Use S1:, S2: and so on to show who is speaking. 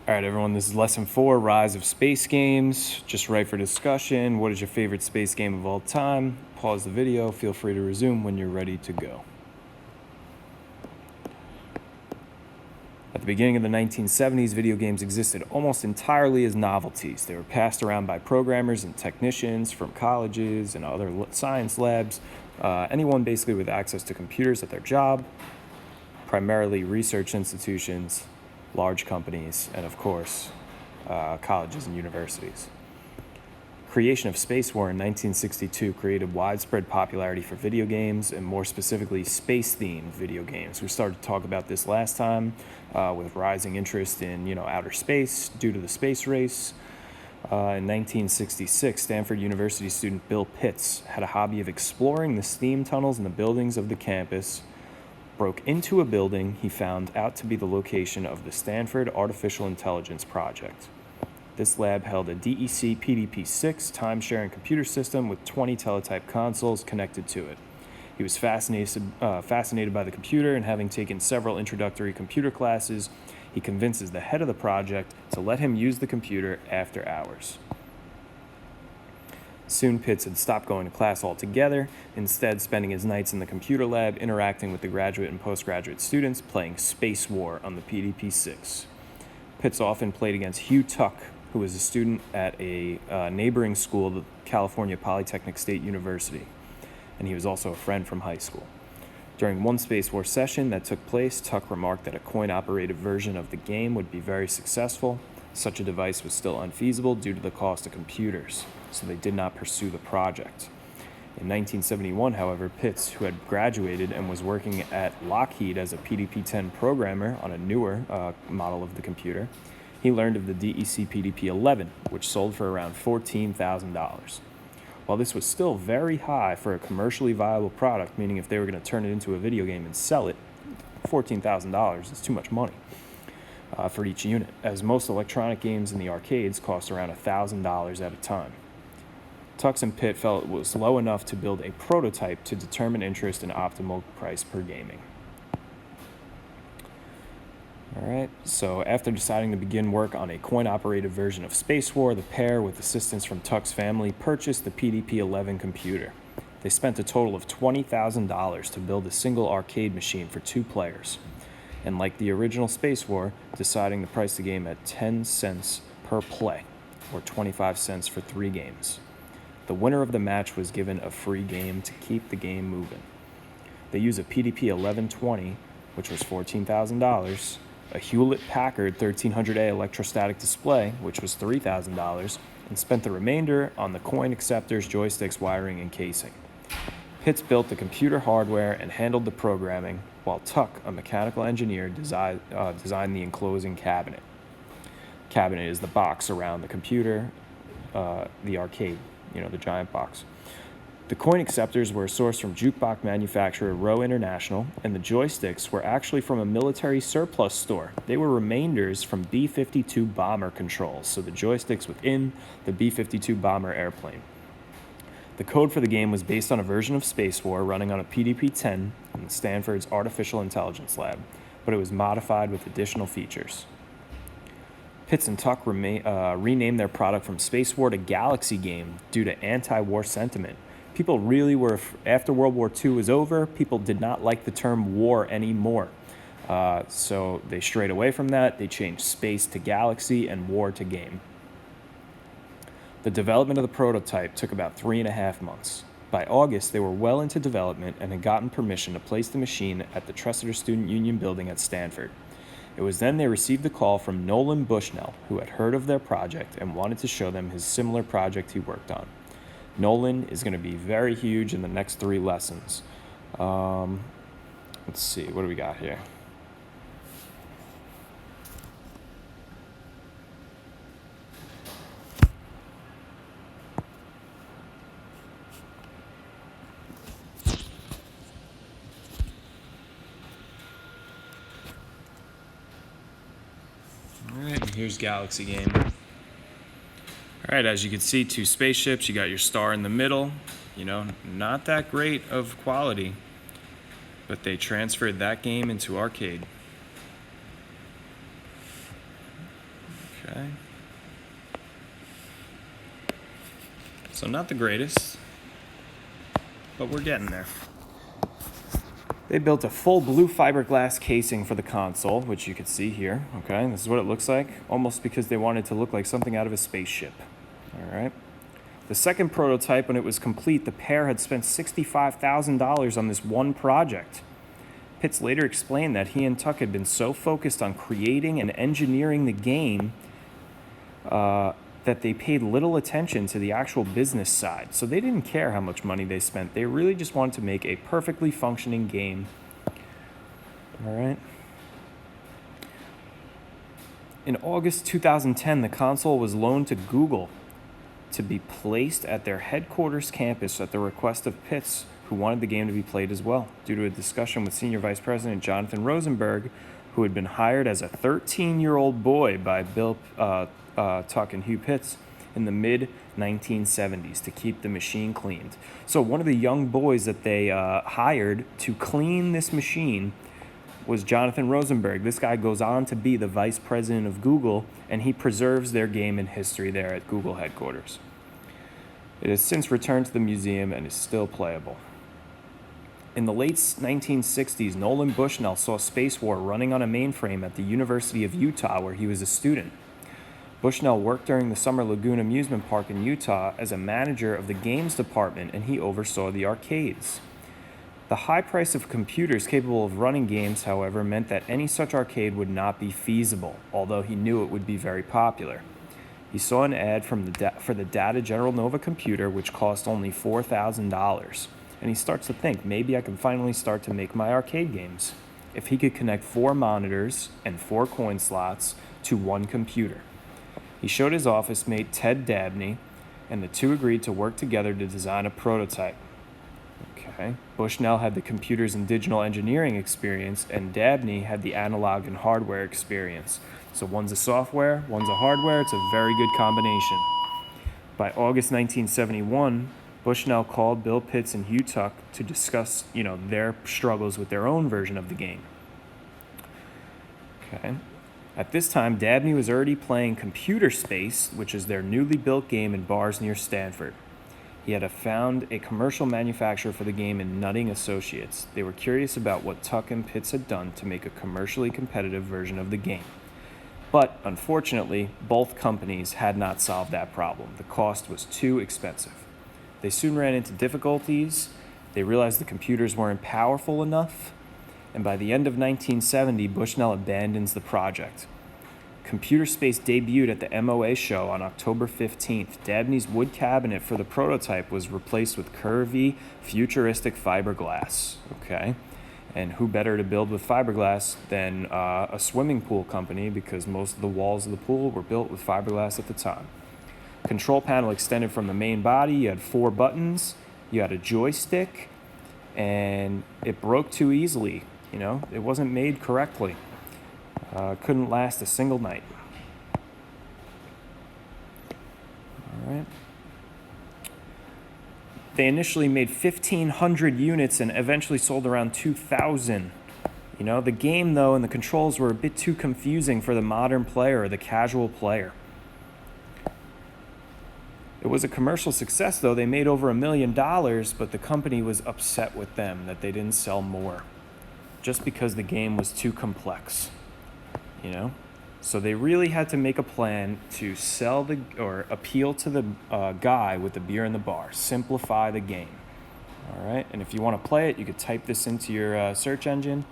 S1: All right, everyone, this is Lesson 4, Rise of Space Games. Just right for discussion. What is your favorite space game of all time? Pause the video. Feel free to resume when you're ready to go. At the beginning of the 1970s, video games existed almost entirely as novelties. They were passed around by programmers and technicians from colleges and other science labs, anyone basically with access to computers at their job, primarily research institutions, large companies, and of course, colleges and universities. Creation of Space War in 1962 created widespread popularity for video games, and more specifically, space-themed video games. We started to talk about this last time with rising interest in, outer space due to the space race. In 1966, Stanford University student Bill Pitts had a hobby of exploring the steam tunnels in the buildings of the campus, broke into a building he found out to be the location of the Stanford Artificial Intelligence Project. This lab held a DEC PDP-6 time-sharing computer system with 20 teletype consoles connected to it. He was fascinated by the computer, and having taken several introductory computer classes, he convinces the head of the project to let him use the computer after hours. Soon Pitts had stopped going to class altogether, instead spending his nights in the computer lab interacting with the graduate and postgraduate students playing Space War on the PDP-6. Pitts often played against Hugh Tuck, who was a student at a neighboring school, the California Polytechnic State University, and he was also a friend from high school. During one Space War session that took place, Tuck remarked that a coin-operated version of the game would be very successful. Such a device was still unfeasible due to the cost of computers, so they did not pursue the project. In 1971, however, Pitts, who had graduated and was working at Lockheed as a PDP-10 programmer on a newer model of the computer, he learned of the DEC PDP-11, which sold for around $14,000. While this was still very high for a commercially viable product, meaning if they were going to turn it into a video game and sell it, $14,000 is too much money for each unit, as most electronic games in the arcades cost around $1,000 at a time. Tux and Pitt felt it was low enough to build a prototype to determine interest and optimal price per gaming. All right, so after deciding to begin work on a coin-operated version of Space War, the pair, with assistance from Tuck's family, purchased the PDP-11 computer. They spent a total of $20,000 to build a single arcade machine for 2 players, and like the original Space War, deciding to price the game at 10 cents per play, or 25 cents for 3 games. The winner of the match was given a free game to keep the game moving. They used a PDP-1120, which was $14,000, a Hewlett-Packard 1300A electrostatic display, which was $3,000, and spent the remainder on the coin acceptors, joysticks, wiring, and casing. Pitts built the computer hardware and handled the programming, while Tuck, a mechanical engineer, designed the enclosing cabinet. Cabinet is the box around the computer, the arcade, the giant box. The coin acceptors were sourced from jukebox manufacturer Rowe International, and the joysticks were actually from a military surplus store. They were remainders from B-52 bomber controls, so the joysticks within the B-52 bomber airplane. The code for the game was based on a version of Space War running on a PDP-10 in Stanford's Artificial Intelligence Lab, but it was modified with additional features. Pitts and Tuck renamed their product from Space War to Galaxy Game due to anti-war sentiment. People really were, after World War II was over, people did not like the term war anymore. So they strayed away from that. They changed space to galaxy and war to game. The development of the prototype took about 3.5 months. By August, they were well into development and had gotten permission to place the machine at the Tressiter Student Union building at Stanford. It was then they received a call from Nolan Bushnell, who had heard of their project and wanted to show them his similar project he worked on. Nolan is going to be very huge in the next 3 lessons. Let's see, what do we got here? All right, and here's Galaxy Game. All right, as you can see, 2 spaceships. You got your star in the middle. Not that great of quality, but they transferred that game into arcade. Okay. So not the greatest, but we're getting there. They built a full blue fiberglass casing for the console, which you can see here. Okay, this is what it looks like, almost because they wanted to look like something out of a spaceship. All right. The second prototype, when it was complete, the pair had spent $65,000 on this one project. Pitts later explained that he and Tuck had been so focused on creating and engineering the game that they paid little attention to the actual business side. So they didn't care how much money they spent. They really just wanted to make a perfectly functioning game. All right. In August 2010, the console was loaned to Google to be placed at their headquarters campus at the request of Pitts, who wanted the game to be played as well, due to a discussion with Senior Vice President Jonathan Rosenberg, who had been hired as a 13-year-old boy by Bill Tuck and Hugh Pitts in the mid-1970s to keep the machine cleaned. So one of the young boys that they hired to clean this machine was Jonathan Rosenberg. This guy goes on to be the vice president of Google, and he preserves their game in history there at Google headquarters. It has since returned to the museum and is still playable. In the late 1960s, Nolan Bushnell saw Space War running on a mainframe at the University of Utah, where he was a student. Bushnell worked during the Summer Lagoon Amusement Park in Utah as a manager of the games department, and he oversaw the arcades. The high price of computers capable of running games, however, meant that any such arcade would not be feasible, although he knew it would be very popular. He saw an ad for the Data General Nova computer, which cost only $4,000, and he starts to think, maybe I can finally start to make my arcade games if he could connect 4 monitors and 4 coin slots to one computer. He showed his office mate Ted Dabney, and the two agreed to work together to design a prototype. Okay. Bushnell had the computers and digital engineering experience, and Dabney had the analog and hardware experience. So one's a software, one's a hardware. It's a very good combination. By August 1971, Bushnell called Bill Pitts and Hugh Tuck to discuss, their struggles with their own version of the game. Okay. At this time, Dabney was already playing Computer Space, which is their newly built game in bars near Stanford. He had found a commercial manufacturer for the game in Nutting Associates. They were curious about what Tuck and Pitts had done to make a commercially competitive version of the game. But, unfortunately, both companies had not solved that problem. The cost was too expensive. They soon ran into difficulties. They realized the computers weren't powerful enough. And by the end of 1970, Bushnell abandons the project. Computer Space debuted at the MOA show on October 15th. Dabney's wood cabinet for the prototype was replaced with curvy, futuristic fiberglass. Okay, and who better to build with fiberglass than a swimming pool company, because most of the walls of the pool were built with fiberglass at the time. Control panel extended from the main body. You had 4 buttons. You had a joystick, and it broke too easily. It wasn't made correctly. Couldn't last a single night. All right. They initially made 1,500 units and eventually sold around 2,000. The game, though, and the controls were a bit too confusing for the modern player or the casual player. It was a commercial success, though. They made over $1 million, but the company was upset with them that they didn't sell more, just because the game was too complex, So they really had to make a plan to sell or appeal to the guy with the beer in the bar, simplify the game. All right, and if you want to play it, you could type this into your search engine,